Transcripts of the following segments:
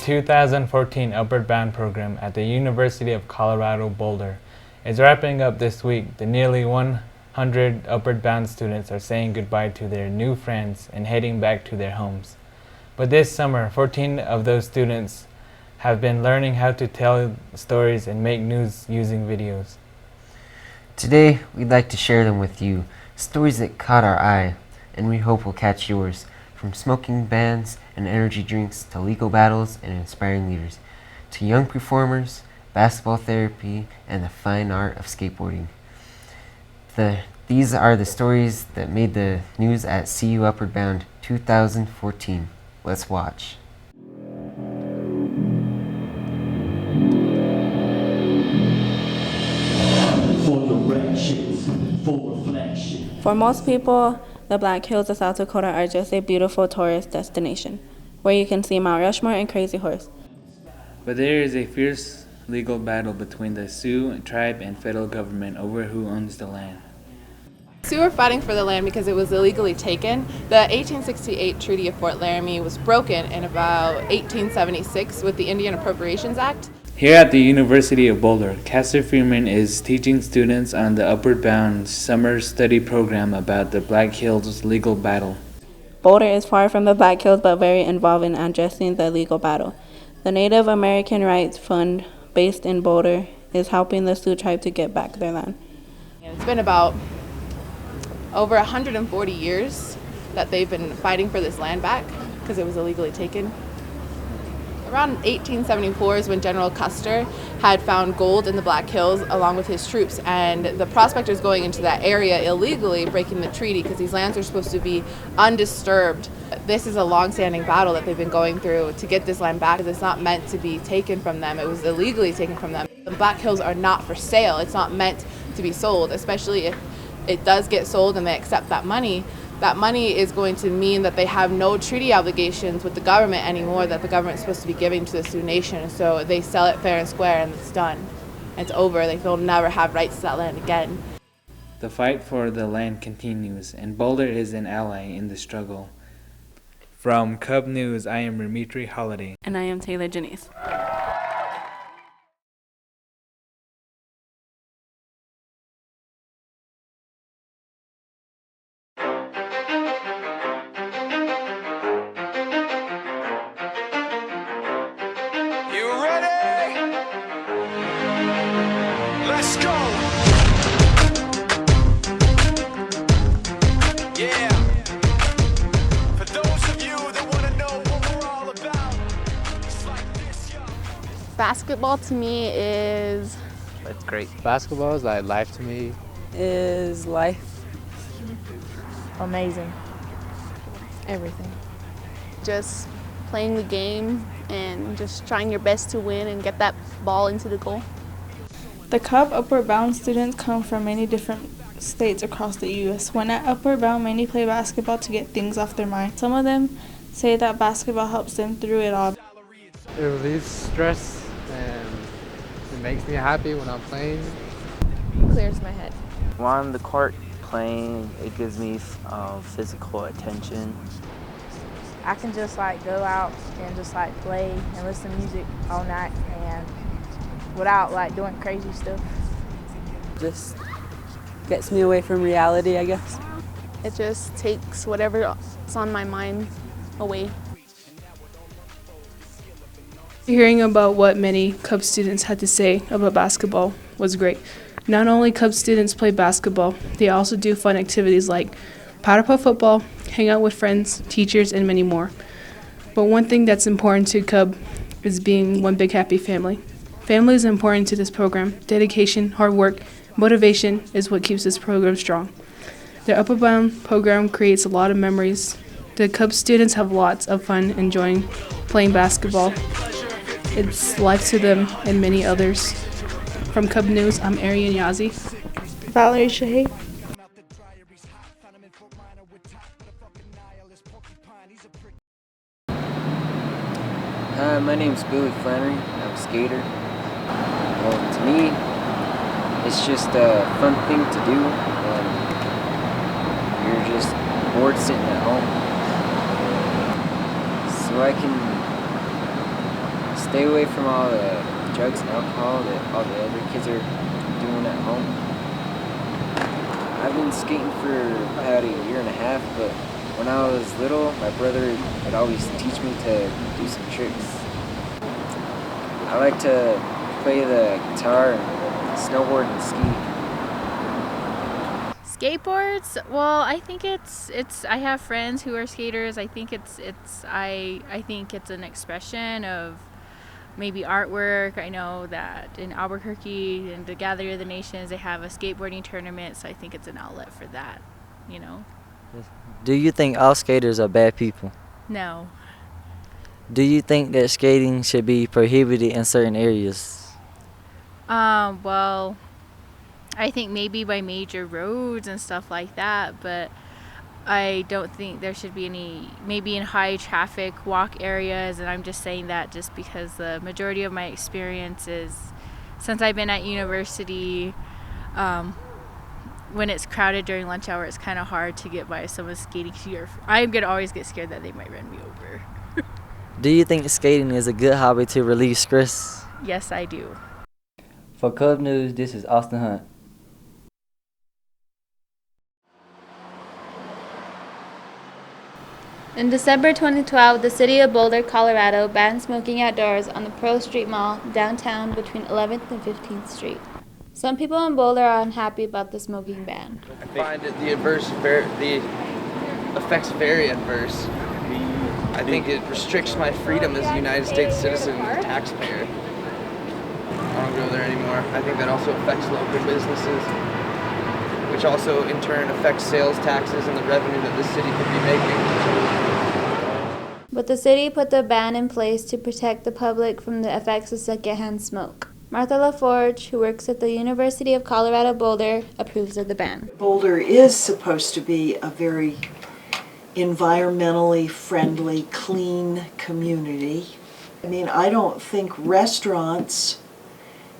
2014 Upward Bound program at the University of Colorado Boulder is wrapping up this week. The nearly 100 Upward Bound students are saying goodbye to their new friends and heading back to their homes. But this summer, 14 of those students have been learning how to tell stories and make news using videos. Today, we'd like to share them with you, stories that caught our eye, and we hope will catch yours, from smoking bans and energy drinks to legal battles and inspiring leaders, to young performers, basketball therapy, and the fine art of skateboarding. These are the stories that made the news at CU Upward Bound 2014. Let's watch. For most people, the Black Hills of South Dakota are just a beautiful tourist destination, where you can see Mount Rushmore and Crazy Horse. But there is a fierce legal battle between the Sioux tribe and federal government over who owns the land. Sioux are fighting for the land because it was illegally taken. The 1868 Treaty of Fort Laramie was broken in about 1876 with the Indian Appropriations Act. Here at the University of Boulder, Castor Freeman is teaching students on the Upward Bound summer study program about the Black Hills legal battle. Boulder is far from the Black Hills but very involved in addressing the legal battle. The Native American Rights Fund, based in Boulder, is helping the Sioux tribe to get back their land. It's been about over 140 years that they've been fighting for this land back because it was illegally taken. Around 1874 is when General Custer had found gold in the Black Hills along with his troops, and the prospectors going into that area illegally breaking the treaty because these lands are supposed to be undisturbed. This is a long-standing battle that they've been going through to get this land back. It's not meant to be taken from them. It was illegally taken from them. The Black Hills are not for sale. It's not meant to be sold, especially if it does get sold and they accept that money. That money is going to mean that they have no treaty obligations with the government anymore that the government is supposed to be giving to the Sioux Nation. So they sell it fair and square and it's done. It's over. They'll never have rights to that land again. The fight for the land continues, and Boulder is an ally in the struggle. From Cub News, I am Dimitri Holiday. And I am Taylor Janice. Let's go! Yeah! For those of you that want to know what we're all about, it's like this, yo. Basketball to me is... It's great. Basketball is like life to me. Is life. amazing. Everything. Just playing the game and just trying your best to win and get that ball into the goal. The Cub Upward Bound students come from many different states across the U.S. When at Upward Bound, many play basketball to get things off their mind. Some of them say that basketball helps them through it all. It relieves stress and it makes me happy when I'm playing. Clears my head. When I'm on the court playing, it gives me physical attention. I can just go out and just play and listen to music all night and without doing crazy stuff. Just gets me away from reality, I guess. It just takes whatever's on my mind away. Hearing about what many Cub students had to say about basketball was great. Not only Cub students play basketball, they also do fun activities like powder puff football, hang out with friends, teachers, and many more. But one thing that's important to Cub is being one big happy family. Family is important to this program. Dedication, hard work, motivation is what keeps this program strong. The Upward Bound program creates a lot of memories. The Cub students have lots of fun enjoying playing basketball. It's life to them and many others. From Cub News, I'm Arian Yazi. Valerie Shahey. Hi, my name's Billy Flannery. I'm a skater. Well, to me, it's just a fun thing to do when you're just bored sitting at home. So I can stay away from all the drugs and alcohol that all the other kids are doing at home. I've been skating for about a year and a half, but when I was little, my brother would always teach me to do some tricks. I like to play the guitar and snowboard and ski. Skateboards? Well, I think it's I have friends who are skaters. I think I think it's an expression of maybe artwork. I know that in Albuquerque and the Gathering of the Nations, they have a skateboarding tournament, so I think it's an outlet for that, you know. Do you think all skaters are bad people? No. Do you think that skating should be prohibited in certain areas? Well, I think maybe by major roads and stuff like that, but I don't think there should be any, maybe in high traffic walk areas, and I'm just saying that just because the majority of my experience is, since I've been at university, when it's crowded during lunch hour, it's kind of hard to get by someone skating here. I'm going to always get scared that they might run me over. Do you think skating is a good hobby to relieve stress? Yes, I do. For Cub News, this is Austin Hunt. In December 2012, the city of Boulder, Colorado banned smoking outdoors on the Pearl Street Mall downtown between 11th and 15th Street. Some people in Boulder are unhappy about the smoking ban. I find it the effects very adverse. I think it restricts my freedom as a United States citizen and taxpayer. I don't go there anymore. I think that also affects local businesses, which also in turn affects sales taxes and the revenue that this city could be making. But the city put the ban in place to protect the public from the effects of secondhand smoke. Martha LaForge, who works at the University of Colorado Boulder, approves of the ban. Boulder is supposed to be a very environmentally friendly, clean community. I mean, I don't think restaurants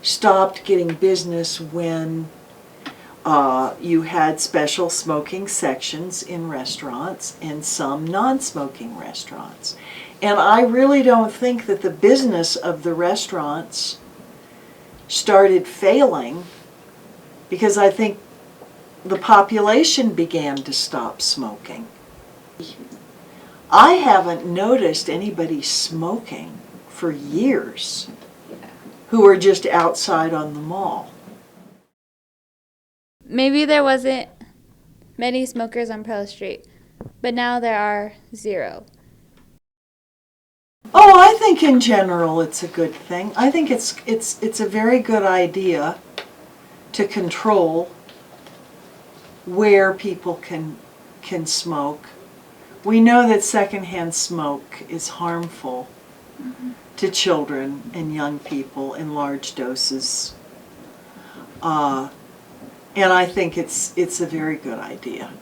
stopped getting business when you had special smoking sections in restaurants and some non-smoking restaurants. And I really don't think that the business of the restaurants started failing because I think the population began to stop smoking. I haven't noticed anybody smoking for years who are just outside on the mall. Maybe there wasn't many smokers on Pearl Street, but now there are 0. Oh, I think in general it's a good thing. I think it's a very good idea to control where people can smoke. We know that secondhand smoke is harmful to children and young people in large doses. And I think it's a very good idea.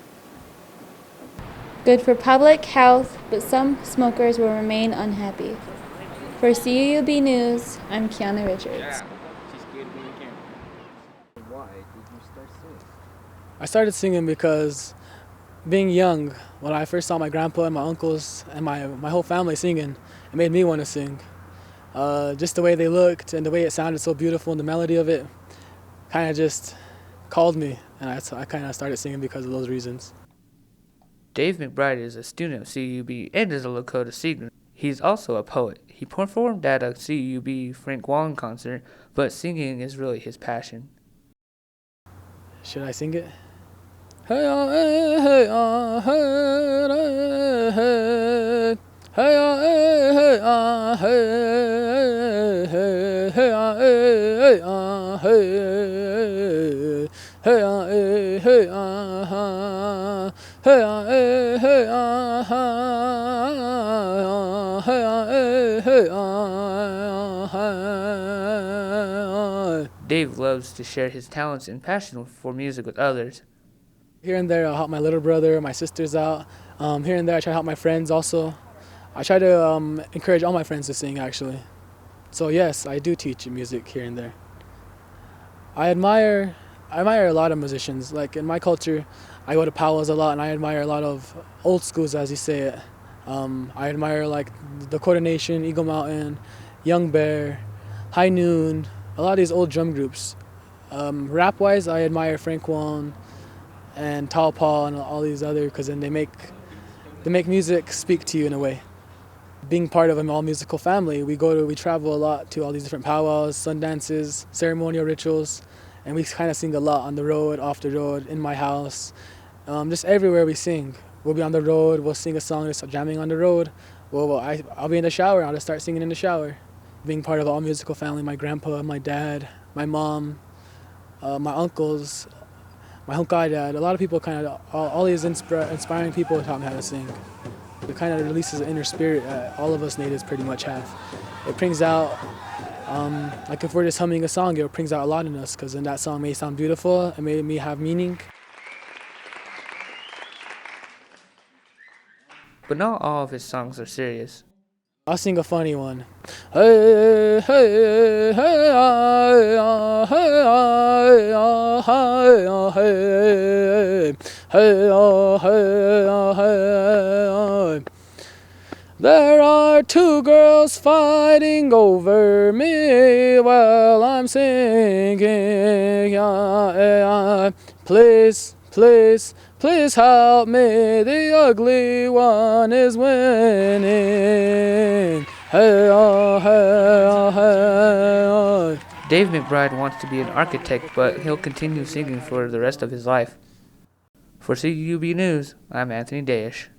Good for public health, but some smokers will remain unhappy. For CUUB News, I'm Kiana Richards. Why did you start singing? I started singing because being young, when I first saw my grandpa and my uncles and my whole family singing, it made me want to sing. Just the way they looked and the way it sounded so beautiful and the melody of it kind of just called me, and I kind of started singing because of those reasons. Dave McBride is a student of CUB and is a Lakota singer. He's also a poet. He performed at a CUB Frank Wong concert, but singing is really his passion. Should I sing it? Hey, hey, hey, hey, hey, hey, hey, hey, hey, hey, hey, hey, hey, Dave loves to share his talents and passion for music with others. Here and there, I'll help my little brother, my sisters out. Here and there, I try to help my friends also. I try to encourage all my friends to sing, actually. So yes, I do teach music here and there. I admire a lot of musicians. Like in my culture, I go to powwows a lot, and I admire a lot of old schools, as you say it. I admire like the Dakota Nation, Eagle Mountain, Young Bear, High Noon, a lot of these old drum groups. Rap-wise, I admire Frank Wong and Tall Paul and all these other, because then they make music speak to you in a way. Being part of an all-musical family, we travel a lot to all these different powwows, sun dances, ceremonial rituals, and we kind of sing a lot on the road, off the road, in my house, just everywhere we sing. We'll be on the road, we'll sing a song, just jamming on the road. I'll be in the shower, I'll just start singing in the shower. Being part of an all-musical family, my grandpa, my dad, my mom, my uncles, my hunkai dad, a lot of people all these inspiring people taught me how to sing. It kind of releases the inner spirit that all of us natives pretty much have. It brings out, like if we're just humming a song, it brings out a lot in us, because then that song may sound beautiful, it may have meaning. But not all of his songs are serious. I'll sing a funny one. Hey, hey, hey, there are two girls fighting over me while I'm singing. Please, please, please help me, the ugly one is winning. Hey, hey, hey. Dave McBride wants to be an architect, but he'll continue singing for the rest of his life. For CUB News, I'm Anthony Daesh.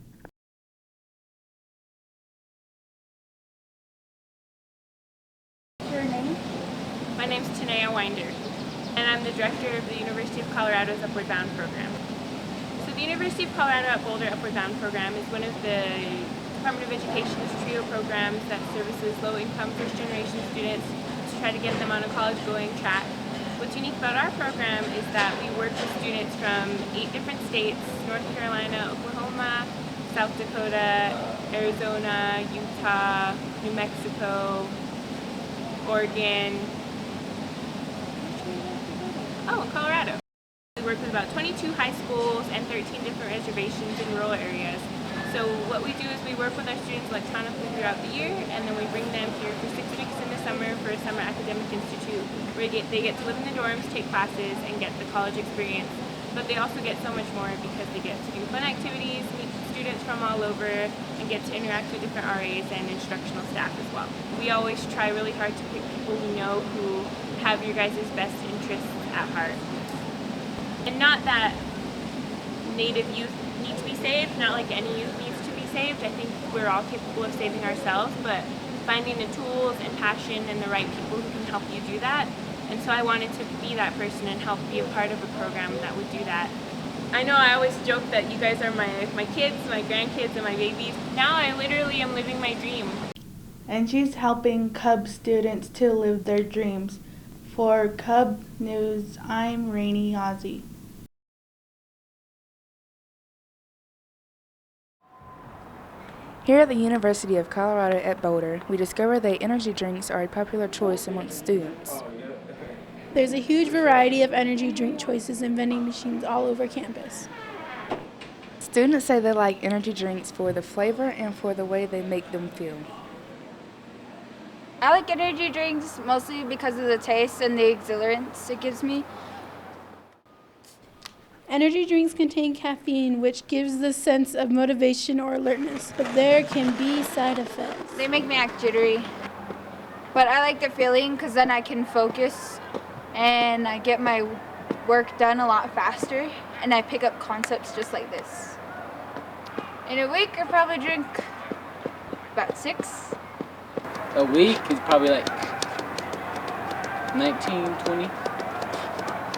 Your name? My name's Tanea Winder, and I'm the director of the University of Colorado's Upward Bound program. So the University of Colorado at Boulder Upward Bound program is one of the Department of Education's trio programs that services low-income first-generation students to try to get them on a college-going track. What's unique about our program is that we work with students from 8 different states: North Carolina, Oklahoma, South Dakota, Arizona, Utah, New Mexico, Oregon, and Colorado. We work with about 22 high schools and 13 different reservations in rural areas. So what we do is we work with our students electronically throughout the year, and then we bring them here for 6 weeks in the summer for a summer academic institute where they get to live in the dorms, take classes, and get the college experience. But they also get so much more because they get to do fun activities, meet students from all over, and get to interact with different RAs and instructional staff as well. We always try really hard to pick people we know who have your guys' best interests at heart. And not that Native youth need to be saved, not like any youth needs to be saved. I think we're all capable of saving ourselves, but finding the tools and passion and the right people who can help you do that. And so I wanted to be that person and help be a part of a program that would do that. I know I always joke that you guys are my kids, my grandkids, and my babies. Now I literally am living my dream. And she's helping Cub students to live their dreams. For Cub News, I'm Rainey Ozzie. Here at the University of Colorado at Boulder, we discovered that energy drinks are a popular choice amongst students. There's a huge variety of energy drink choices and vending machines all over campus. Students say they like energy drinks for the flavor and for the way they make them feel. I like energy drinks mostly because of the taste and the exhilarance it gives me. Energy drinks contain caffeine, which gives the sense of motivation or alertness, but there can be side effects. They make me act jittery, but I like the feeling because then I can focus and I get my work done a lot faster, and I pick up concepts just like this. In a week, I probably drink about 6. A week is probably like 19, 20.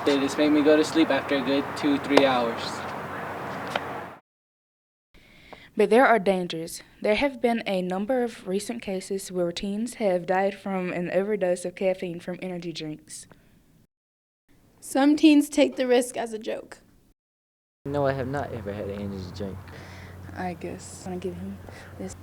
They just make me go to sleep after a good 2-3 hours. But there are dangers. There have been a number of recent cases where teens have died from an overdose of caffeine from energy drinks. Some teens take the risk as a joke. No, I have not ever had an energy drink. I guess I'm gonna give him this.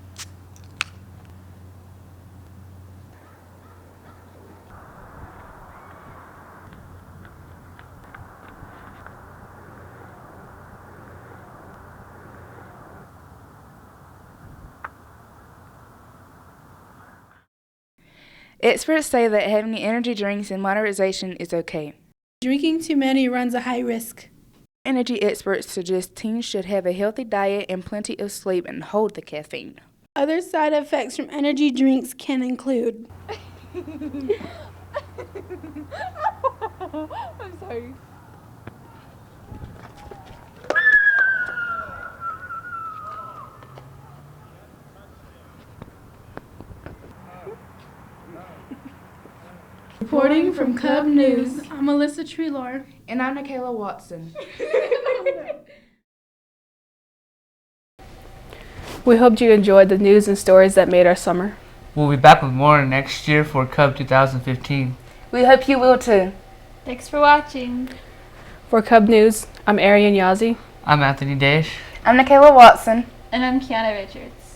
Experts say that having energy drinks in moderation is okay. Drinking too many runs a high risk. Energy experts suggest teens should have a healthy diet and plenty of sleep and hold the caffeine. Other side effects from energy drinks can include I'm sorry. Reporting from Cub News, I'm Melissa Treelor. And I'm Nikayla Watson. We hoped you enjoyed the news and stories that made our summer. We'll be back with more next year for Cub 2015. We hope you will too. Thanks for watching. For Cub News, I'm Arian Yazzie. I'm Anthony Dash. I'm Nikayla Watson. And I'm Kiana Richards.